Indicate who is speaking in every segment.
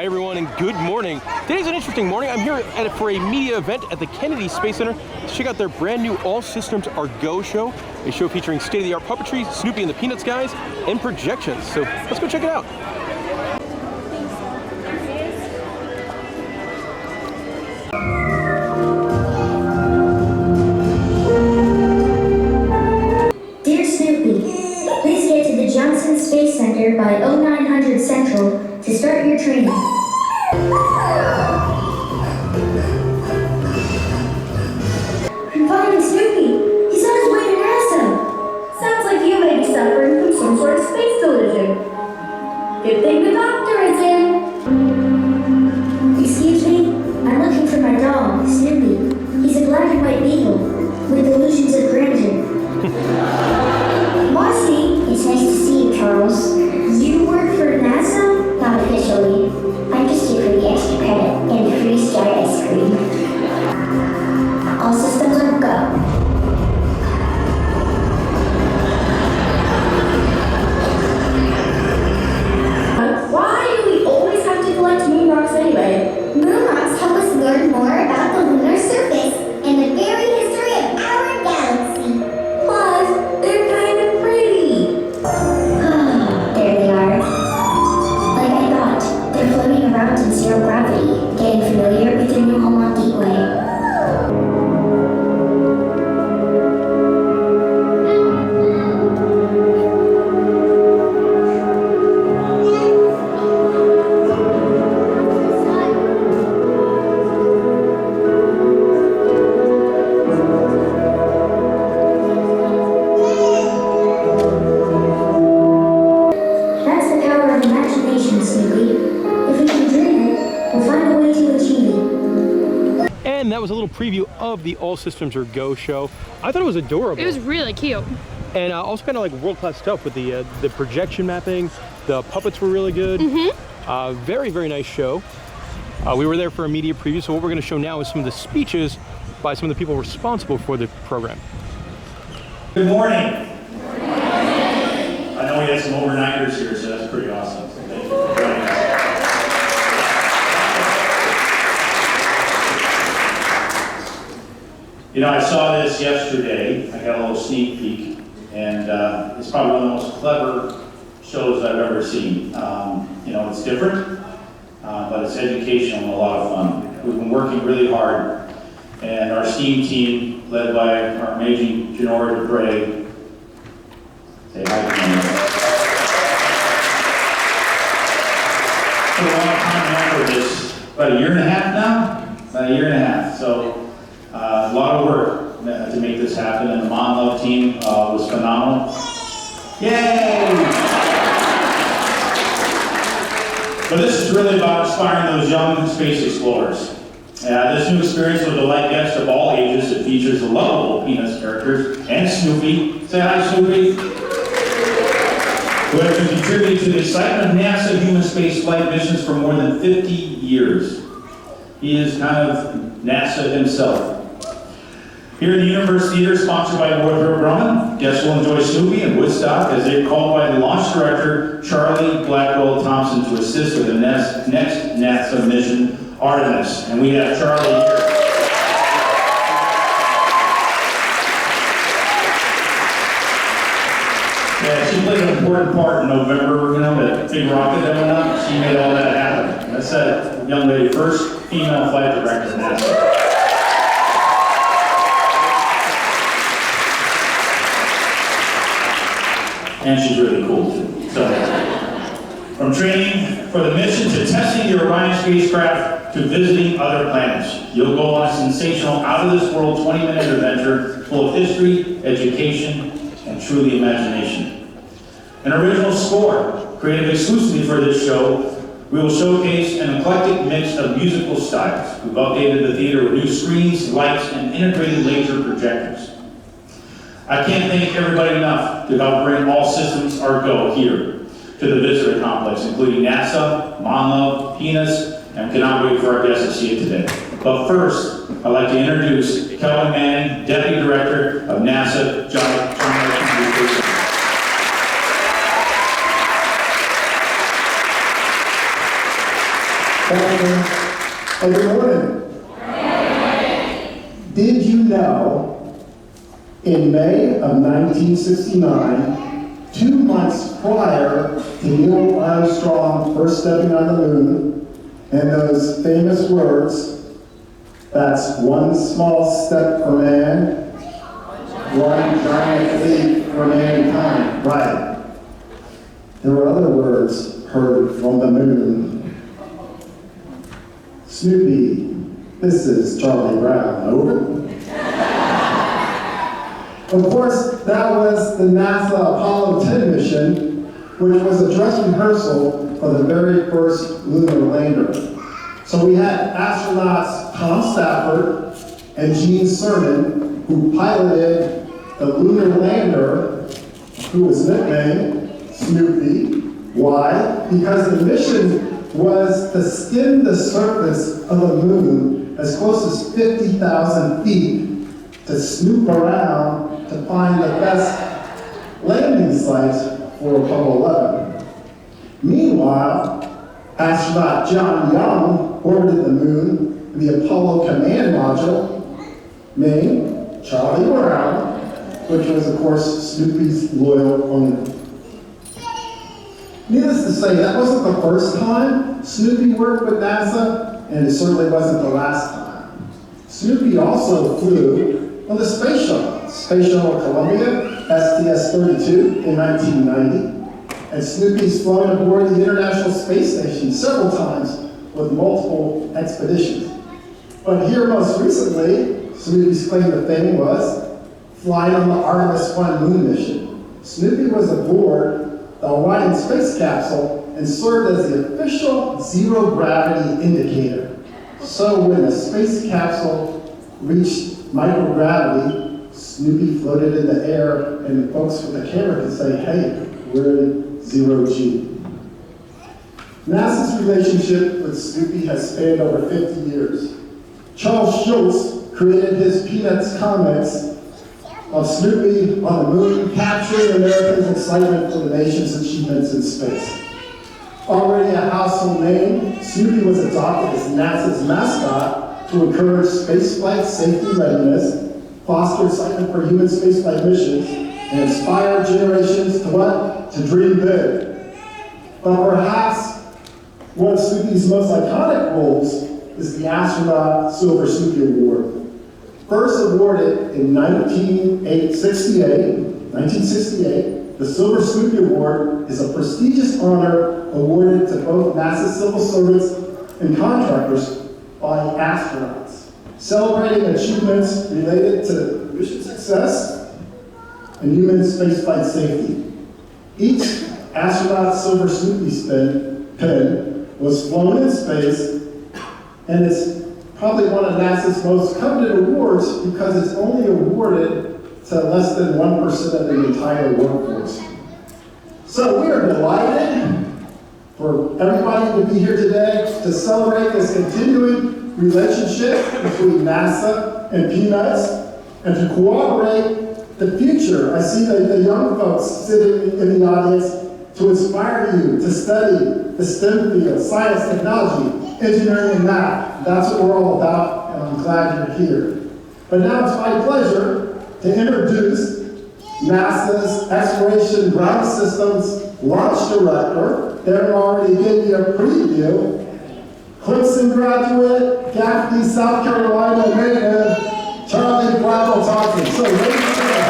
Speaker 1: Hi everyone and good morning. Today's an interesting morning. I'm here for a media event at the Kennedy Space Center to check out their brand new All Systems Are Go show. A show featuring state-of-the-art puppetry, Snoopy and the Peanuts guys, and projections. So let's go check it out.
Speaker 2: Dear Snoopy, please get to the Johnson Space Center by 0900 Central to start your training. I'm finding Snoopy. He's on his way to NASA.
Speaker 3: Sounds like you may be suffering from some sort of space delusion. Good thing the doctor is in.
Speaker 2: Excuse me? I'm looking for my dog, Snoopy. He's a black and white beagle with illusions of grandeur. Marcy, it's nice to see you, Charles. You work for NASA? Not officially. I'm just here for the extra credit and the free sky ice cream. All systems are go.
Speaker 3: Why do we always have to collect moon rocks anyway?
Speaker 2: Moon rocks help us learn more about the lunar surface and the very history of our galaxy.
Speaker 3: Plus, they're kind of pretty.
Speaker 2: There they are. Like I thought, they're floating around in zero gravity, getting familiar with your new home on Gateway. That's the power of imagination, Snoopy. If we can dream it, we'll find a way to achieve it.
Speaker 1: And that was a little preview of the All Systems Are Go show. I thought it was adorable.
Speaker 4: It was really cute.
Speaker 1: And also kind of like world-class stuff with the projection mapping. The puppets were really good. Very, very nice show. We were there for a media preview, so what we're going to show now is some of the speeches by some of the people responsible for the program.
Speaker 5: Good morning. I know we had some overnighters here, so that's pretty awesome. So thank you for joining us. You know, I saw this yesterday. I got a little sneak peek, and it's probably one of the most clever shows I've ever seen. You know, it's different, but it's educational and a lot of fun. We've been working really hard, and our STEAM team, led by our amazing Janora DeBray, say hi to me. For a long time now for this, about a year and a half now? About a year and a half. So a lot of work to make this happen, and the Mom Love team was phenomenal. Yay! But this is really about inspiring those young space explorers. This new experience will delight guests of all ages. It features the lovable Peanuts characters and Snoopy. Say hi, Snoopy. Who have contributed to the excitement of NASA human space flight missions for more than 50 years. He is kind of NASA himself. Here in the Universe Theater, sponsored by Northrop Grumman, guests will enjoy Snoopy and Woodstock as they're called by the launch director, Charlie Blackwell Thompson, to assist with the next NASA mission, Artemis. And we have Charlie here. Yeah, she played an important part in November, you know, that big rocket that went up. She made all that happen. That's that young lady, first female flight director in NASA. And she's really cool too. So, from training for the mission to testing the Orion spacecraft to visiting other planets, you'll go on a sensational, out-of-this-world 20-minute adventure full of history, education, and truly imagination. An original score, created exclusively for this show, we will showcase an eclectic mix of musical styles. We've updated the theater with new screens, lights, and integrated laser projectors. I can't thank everybody enough to help bring All Systems Are Go here to the visitor complex, including NASA, Monlove, Peanuts, and cannot wait for our guests to see it today. But first, I'd like to introduce Kelvin Manning, Deputy Director of NASA Joint Communications.
Speaker 4: Thank you. And good morning. Did you know in May of 1969, 2 months prior to Neil Armstrong first stepping on the moon, and those famous words, that's one small step for man, one giant leap for mankind. Right. There were other words heard from the moon. Snoopy, this is Charlie Brown, over. Of course, that was the NASA Apollo 10 mission, which was a dress rehearsal for the very first lunar lander. So we had astronauts Tom Stafford and Gene Cernan, who piloted the lunar lander, who was nicknamed Snoopy. Why? Because the mission was to skim the surface of the moon as close as 50,000 feet to snoop around to find the best landing sites for Apollo 11. Meanwhile, astronaut John Young orbited the moon in the Apollo Command Module named Charlie Brown, which was, of course, Snoopy's loyal owner. Needless to say, that wasn't the first time Snoopy worked with NASA, and it certainly wasn't the last time. Snoopy also flew on the Space Shuttle Columbia, STS-32, in 1990. And Snoopy's flown aboard the International Space Station several times with multiple expeditions. But here most recently, Snoopy's claim to fame was flying on the Artemis 1 moon mission. Snoopy was aboard the Orion space capsule and served as the official zero-gravity indicator. So when the space capsule reached microgravity, Snoopy floated in the air, and folks with the camera could say, hey, we're in zero G. NASA's relationship with Snoopy has spanned over 50 years. Charles Schulz created his Peanuts comics of Snoopy on the moon, capturing Americans' excitement for the nation's achievements in space. Already a household name, Snoopy was adopted as NASA's mascot to encourage spaceflight safety readiness, foster excitement for human spaceflight missions, and inspire generations to what? To dream big. But perhaps one of Snoopy's most iconic roles is the Astronaut Silver Snoopy Award. First awarded in 1968, the Silver Snoopy Award is a prestigious honor awarded to both NASA civil servants and contractors by astronauts, celebrating achievements related to mission success and human spaceflight safety. Each astronaut Silver Snoopy pin was flown in space, and it's probably one of NASA's most coveted awards because it's only awarded to less than 1% of the entire workforce. So we are delighted for everybody to be here today to celebrate this continuing relationship between NASA and Peanuts and to cooperate the future. I see the young folks sitting in the audience to inspire you to study the STEM field, science, technology, engineering, and math. That's what we're all about, and I'm glad you're here. But now it's my pleasure to introduce NASA's Exploration Ground Systems Launch Director. They're already giving you a preview. Clemson graduate, Gaffney, South Carolina native, Charlie Brown Thompson. So ladies and gentlemen,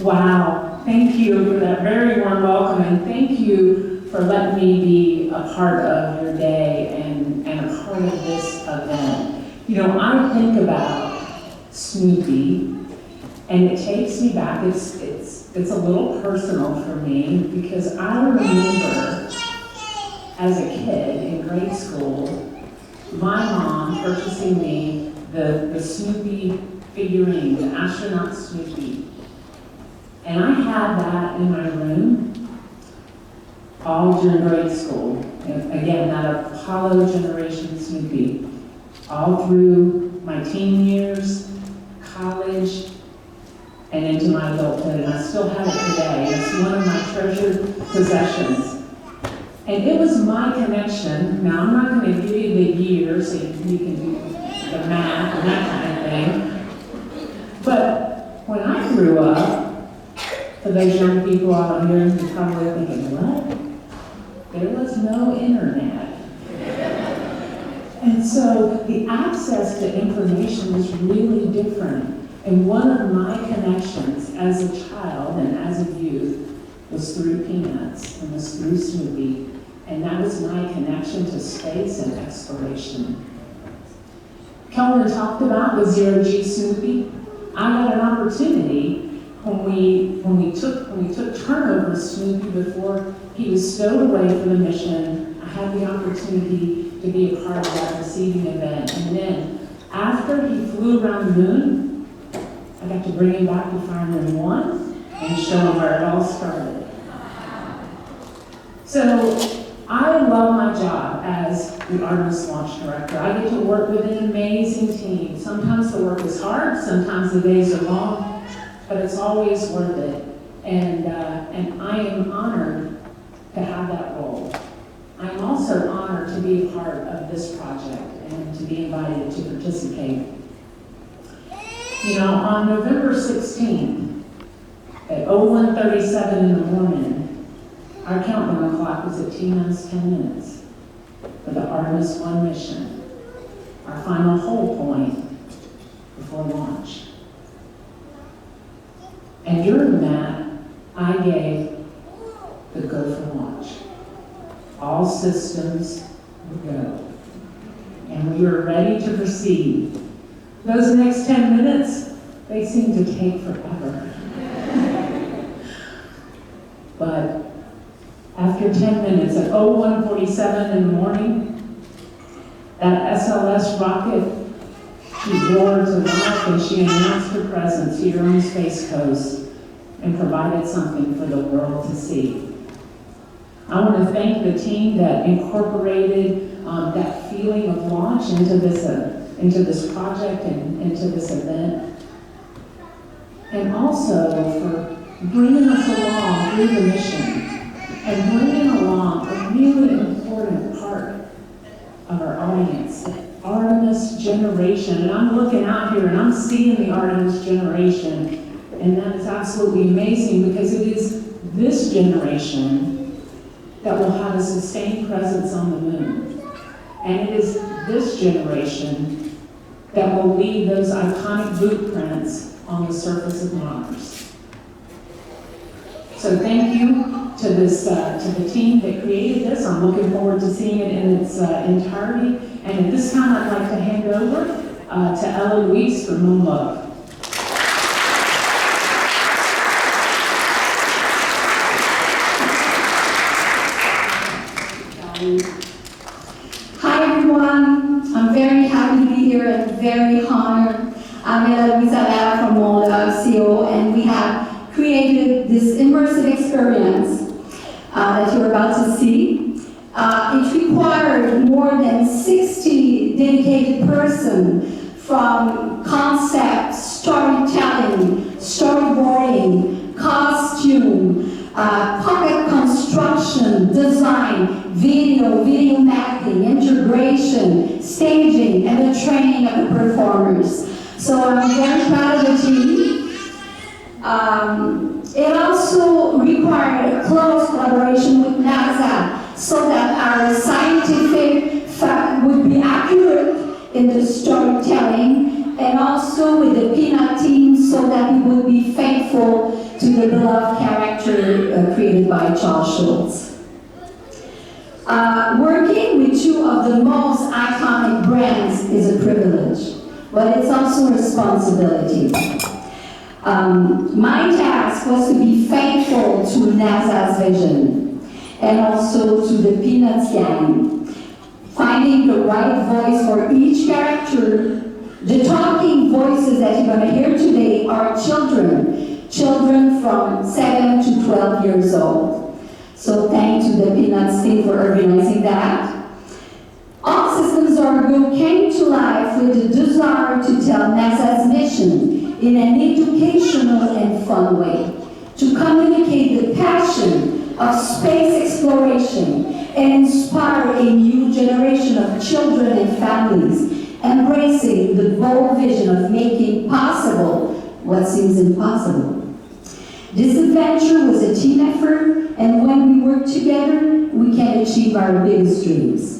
Speaker 6: wow, thank you for that very warm welcome, and thank you for letting me be a part of your day and a part of this event. You know, I think about Snoopy, and it takes me back. It's a little personal for me because I remember as a kid in grade school, my mom purchasing me the Snoopy figurine, the astronaut Snoopy. And I had that in my room all during grade school. And again, that Apollo generation Snoopy. All through my teen years, college, and into my adulthood, and I still have it today. It's one of my treasured possessions. And it was my connection. Now, I'm not going to give you the year so you can do the math and that kind of thing. But when I grew up, for those young people out here who probably are thinking, what? There was no internet. And so the access to information was really different. And one of my connections as a child and as a youth was through Peanuts and was through Snoopy. And that was my connection to space and exploration. Kelvin talked about the zero-G Snoopy. I had an opportunity when we took turnover Snoopy before he was stowed away for the mission. I had the opportunity to be a part of that receiving event. And then after he flew around the moon, I got to bring him back to Fireman 1 and show him where it all started. So I love my job as the Artemis Launch Director. I get to work with an amazing team. Sometimes the work is hard, sometimes the days are long, but it's always worth it. And I am honored to have that role. I'm also honored to be a part of this project and to be invited to participate. You know, on November 16th, at 01:37 in the morning, our countdown clock was at T-10 minutes for the Artemis 1 mission, our final hold point before launch. And during that, I gave the go for launch. All systems would go. And we were ready to proceed. Those next 10 minutes, they seemed to take forever. But after 10 minutes, at 01:47 in the morning, that SLS rocket, she roared to life and she announced her presence here on the Space Coast and provided something for the world to see. I want to thank the team that incorporated that feeling of launch into this project and into this event. And also for bringing us along through the mission and bringing along a really important part of our audience, the Artemis generation. And I'm looking out here and I'm seeing the Artemis generation, and that is absolutely amazing because it is this generation that will have a sustained presence on the moon. And it is this generation that will leave those iconic boot prints on the surface of Mars. So thank you to the team that created this. I'm looking forward to seeing it in its entirety. And at this time, I'd like to hand over to Ella Louise for Moon Love.
Speaker 7: Hi everyone, I'm very happy to be here and very honored. I'm Ella Louise from Moon Love, CEO, and we have created this immersive experience that you're about to see. It required more than 60 dedicated persons from concept, storytelling, storyboarding, costume, puppet construction, design, video mapping, integration, staging, and the training of the performers. So I'm very proud of the team. It also required a close collaboration with NASA so that our scientific fact would be accurate in the storytelling, and also with the Peanut team so that we would be faithful to the beloved character created by Charles Schulz. Working with two of the most iconic brands is a privilege, but it's also a responsibility. My task was to be faithful to NASA's vision and also to the Peanuts gang, finding the right voice for each character. The talking voices that you're going to hear today are children from 7 to 12 years old. So thanks to the Peanuts team for organizing that. All systems our group came to life with a desire to tell NASA's mission in an educational and fun way, to communicate the passion of space exploration and inspire a new generation of children and families, embracing the bold vision of making possible what seems impossible. This adventure was a team effort, and when we work together, we can achieve our biggest dreams.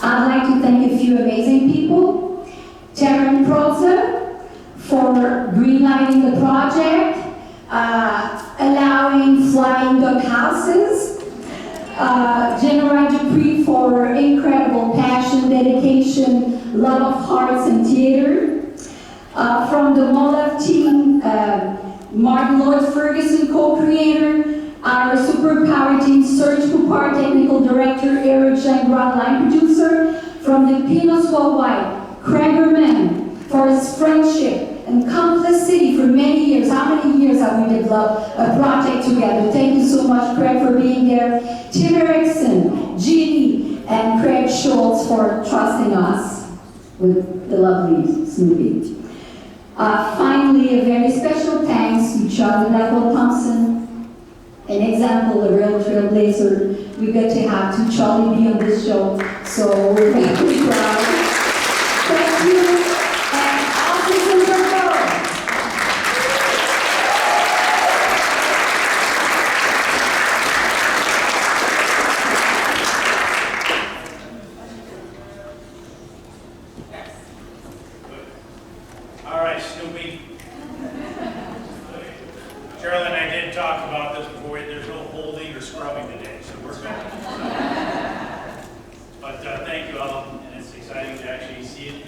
Speaker 7: I'd like to thank a few amazing people. Taryn Protza for greenlighting the project, allowing flying duck houses, General Dupree for incredible passion, dedication, love of hearts and theater. From the MOLAV team, Mark Lloyd Ferguson, co-creator, our superpower team, Serge Poupard, technical director, Eric Jangran, line producer. From the Pinos Worldwide, Craig Herman for his friendship and complicity for many years. How many years have we developed a project together? Thank you so much, Craig, for being there. Tim Erickson, Jeannie, and Craig Schultz for trusting us with the lovely Snoopy. Finally, a very special thanks to Charlie Nicole Thompson, an example, a real trailblazer. We get to have two Charlie B on this show, so we're very proud. Thank you, and Officer Burrow.
Speaker 5: All right, Snoopy. Carolyn and I did talk about this before. There's no holding or scrubbing today, so we're good. But thank you all, and it's exciting to actually see it